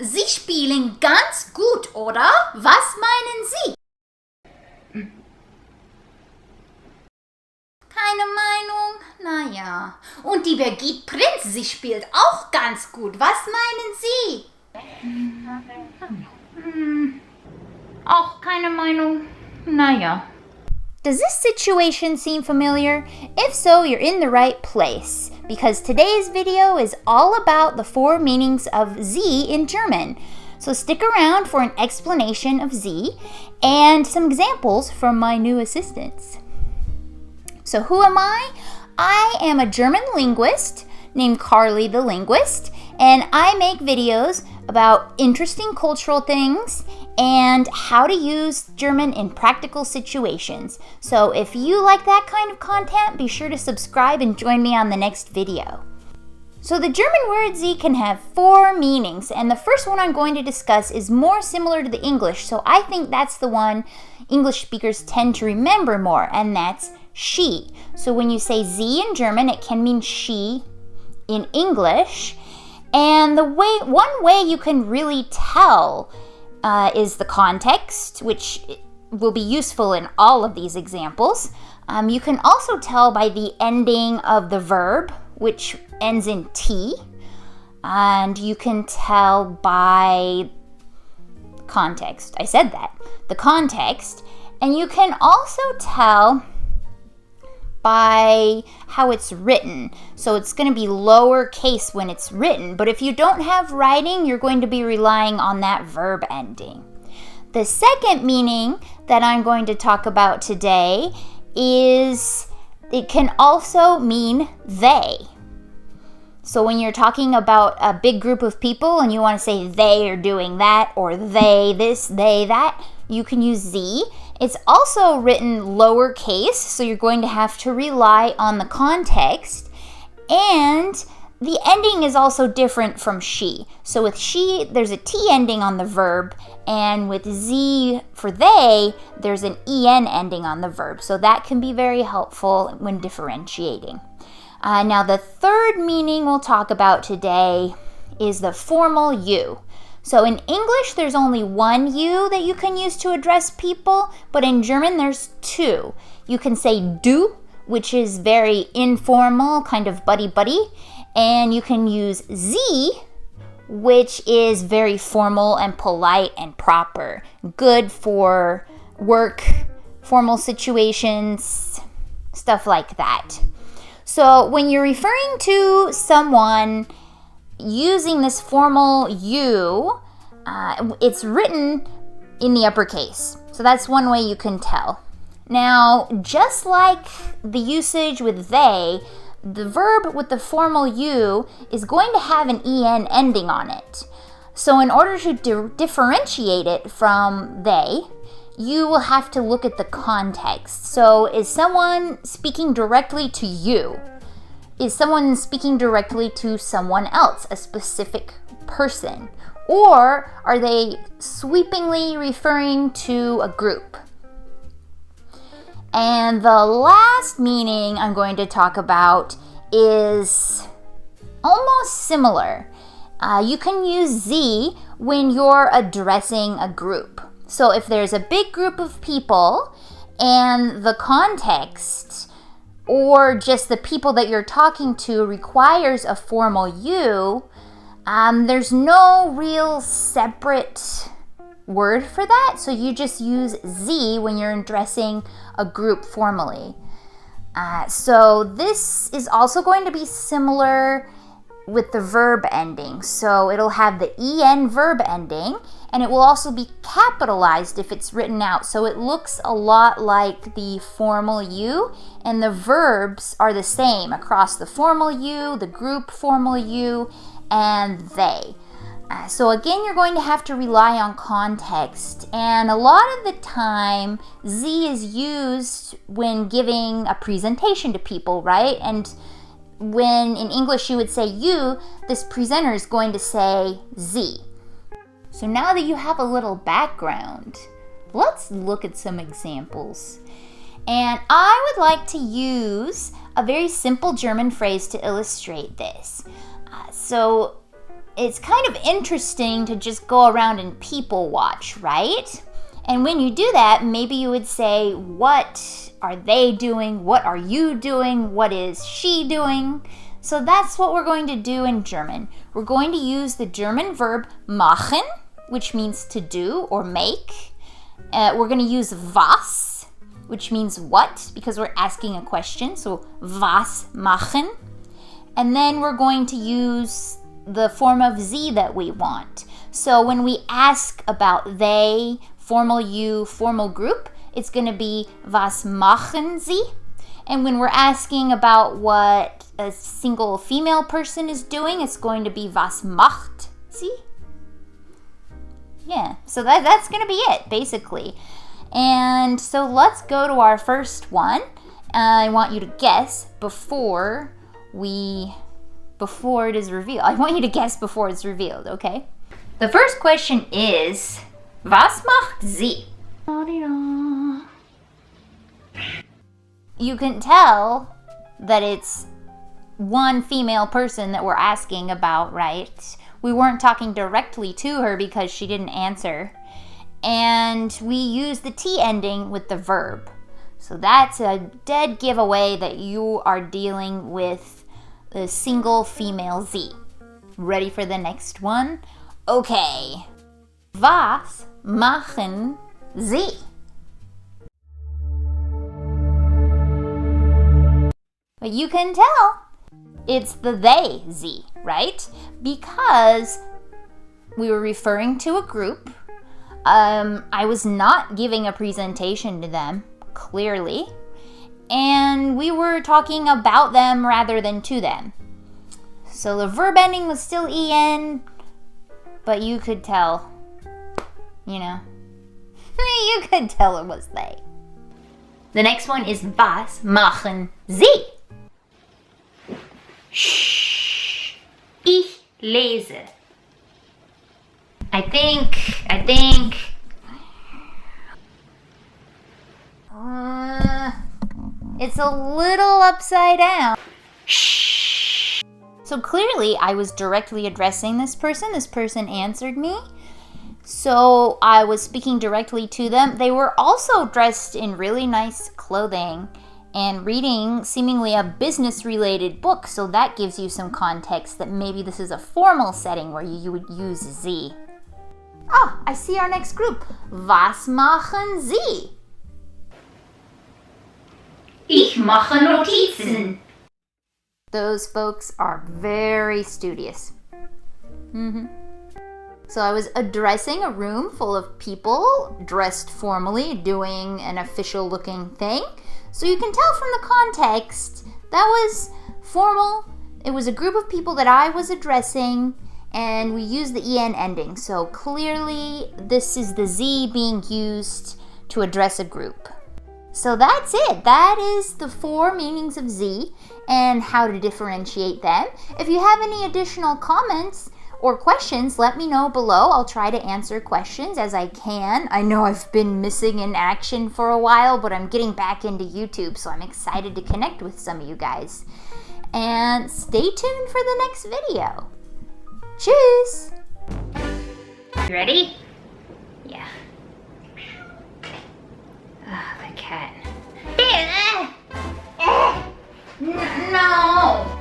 Sie spielen ganz gut, oder? Was meinen Sie? Keine Meinung? Naja. Und die Birgit Prinz, sie spielt auch ganz gut. Was meinen Sie? Auch keine Meinung? Naja. Does this situation seem familiar? If so, you're in the right place, because today's video is all about the 4 meanings of Sie in German. So stick around for an explanation of Sie and some examples from my new assistants. So who am I? I am a German linguist named Carlie the Linguist, and I make videos about interesting cultural things and how to use German in practical situations. So if you like that kind of content, be sure to subscribe and join me on the next video. So the German word Sie can have 4 meanings, and the first one I'm going to discuss is more similar to the English, so I think that's the one English speakers tend to remember more, and that's she. So when you say Sie in German, it can mean she in English. And one way you can really tell is the context, which will be useful in all of these examples. You can also tell by the ending of the verb, which ends in T. And you can tell by context. I said that. The context. And you can also tell by how it's written. So it's going to be lowercase when it's written, but if you don't have writing, you're going to be relying on that verb ending. The second meaning that I'm going to talk about today is it can also mean they. So when you're talking about a big group of people and you want to say they are doing that, or they this, they that, you can use Sie. It's also written lowercase, so you're going to have to rely on the context. And the ending is also different from she. So with she, there's a T ending on the verb, and with Sie for they, there's an EN ending on the verb. So that can be very helpful when differentiating. Now the third meaning we'll talk about today is the formal you. So in English, there's only one you that you can use to address people, but in German, there's 2. You can say du, which is very informal, kind of buddy-buddy, and you can use Sie, which is very formal and polite and proper, good for work, formal situations, stuff like that. So when you're referring to someone using this formal you, it's written in the uppercase. So that's one way you can tell. Now, just like the usage with they, the verb with the formal you is going to have an en ending on it. So in order to differentiate it from they, you will have to look at the context. So is someone speaking directly to you? Is someone speaking directly to someone else, a specific person? Or are they sweepingly referring to a group? And the last meaning I'm going to talk about is almost similar. You can use Sie when you're addressing a group. So if there's a big group of people and the context or just the people that you're talking to requires a formal you, there's no real separate word for that. So you just use Sie when you're addressing a group formally. So this is also going to be similar with the verb ending. So it'll have the en verb ending, and it will also be capitalized if it's written out. So it looks a lot like the formal you, and the verbs are the same across the formal you, the group formal you, and they. So again, you're going to have to rely on context, and a lot of the time Sie is used when giving a presentation to people, right? And when in English you would say you, this presenter is going to say Sie. So now that you have a little background, let's look at some examples. And I would like to use a very simple German phrase to illustrate this. So it's kind of interesting to just go around and people watch, right? And when you do that, maybe you would say, what are they doing? What are you doing? What is she doing? So that's what we're going to do in German. We're going to use the German verb machen, which means to do or make. We're going to use was, which means what, because we're asking a question. So was machen. And then we're going to use the form of sie that we want. So when we ask about they, formal you, formal group, it's going to be was machen sie. And when we're asking about what a single female person is doing, it's going to be was macht sie. Yeah, so that's going to be it, basically. And so let's go to our first one. I want you to guess before it is revealed. I want you to guess before it's revealed, okay? The first question is, was macht sie? You can tell that it's one female person that we're asking about, right? We weren't talking directly to her because she didn't answer. And we use the T ending with the verb. So that's a dead giveaway that you are dealing with a single female sie. Ready for the next one? Okay. Was machen sie? But you can tell it's the they, sie, right? Because we were referring to a group. I was not giving a presentation to them, clearly. And we were talking about them rather than to them. So the verb ending was still en, but you could tell, you know, you could tell it was they. The next one is was machen sie? Shh. Ich lese. I think. It's a little upside down. Shh. So clearly I was directly addressing this person. This person answered me. So I was speaking directly to them. They were also dressed in really nice clothing and reading seemingly a business-related book, so that gives you some context that maybe this is a formal setting where you would use sie. Ah, I see our next group. Was machen Sie? Ich mache Notizen. Those folks are very studious. So I was addressing a room full of people dressed formally, doing an official-looking thing. So you can tell from the context, that was formal. It was a group of people that I was addressing, and we used the en ending. So clearly, this is the sie being used to address a group. So that's it. That is the 4 meanings of sie and how to differentiate them. If you have any additional comments or questions, let me know below. I'll try to answer questions as I can. I know I've been missing in action for a while, but I'm getting back into YouTube, so I'm excited to connect with some of you guys. And stay tuned for the next video. Tschüss! You ready? Yeah. Ah, the cat. No!